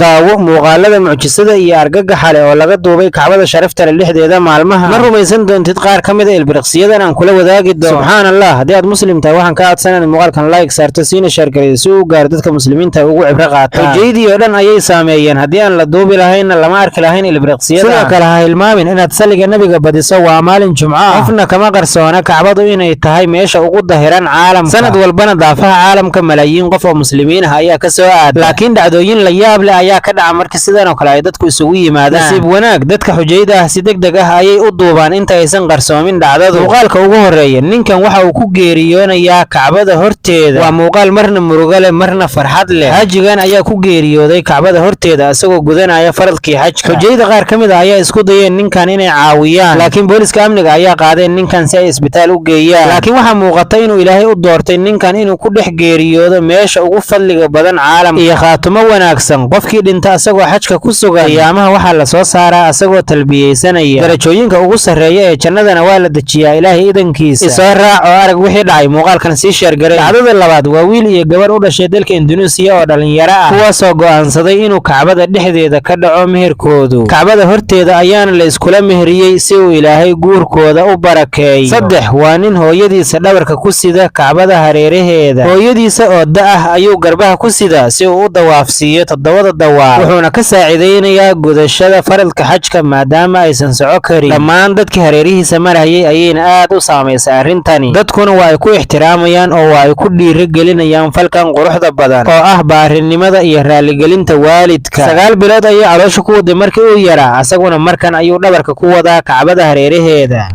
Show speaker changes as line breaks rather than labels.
daawo muuqaalada mucjisada iyo argagaxa leh oo laga duubay Kacbada sharafta leh lixdeeda maalmaha ma rumaysan doontid qaar kamid ah ilbiriqsiyadan aan kula wadaagi doono subhanallah haddii aad muslim tahay waxaan ka codsanaa muuqaalkan like saarto siina share gareeyo si uu gaaro dadka muslimiinta ugu cibro qaataan xujeedii oo dhan ayay saameeyeen haddii aan la duubi lahayn lama arki lahayn ilbiriqsiyada sidoo kale ha hilmaamin inaad saliga nabiga badiso waa maalin jumco qofna kama qarsoona Kacbadu inay tahay meesha ugu dahiran caalamka sanad walbana daafaha caalamka malaayiin qof oo muslimiin ah ayaa ka soo aada laakiin dhacdooyin la yaab leh ayaa ka dhaca marka sidan oo kale ay dadku isugu yimaadaan nasiib wanaag dadka xujayda ah si degdeg ah ayay u duubaan inta aysan qarsoomin dhacdadu muuqaalka ugu horeeya ninkan waxa uu ku geeriyoonayaa Kacbada horteeda waa muuqaal marna murugo leh marna farxad leh hajigan ayaa ku geeriyooday Kacbada horteeda isagoo gudanaya faradkii xajka xujayda qaar kamid ah ayaa isku dayeen ninkan inay caawiyaan laakiin booliska amniga ayaa qaadeen ninkan si ay isbitaal u geeyaan laakiin waxa muuqata inuu Ilaahay u doortay ninkan inuu ku dhex geeriyoodo meesha ugu fadliga badan caalamka iyo khaatimo wanaagsan qofkii dhinta asagoo xajka ku sugan qiyaamaha waxa la soo saaraa asagoo talbiyeysanaya darajooyinka ugu sareeya ee jannadana waa la dejiyaa Ilaahay idankiisa isoo raac oo arag wixii dhacay muuqaalkan si share gareey dhacdada labaad waa wiil iyo gabar u dhashay dalka Indonesia oo dhalinyaro ah kuwaasoo go'aansaday inuu Kacbada dhexdeeda ka dhaco meherkoodu Kacbada horteeda ayaana la iskula meheriyay si uu Ilaahay guurkooda u barakeeyo saddex waa nin hooyadiisa dhabarka ku sida Kacbada hareeraheeda hooyadiisa oo da' ayuu garbaha ku sida si uu u dawaafsiiyo todobada dawaaf wuxuuna ka saacideynayaa gudashada faradka xajka maadaama aysan soco karin dhammaan dadkii hareerihiisa marayay ayayna aad u saameysay arrintani dadkuna waa ay ku ixtiraamayaan oo waa ay ku dhiirigelinayaan falkan quruxda badan oo ah baarinimada iyo raaligelinta waalidka 9 bilood ayay caloosha ku waday markii uu yaraa asaguna markan ayuu dhabarka ku wadaa Kacbada hareeraheeda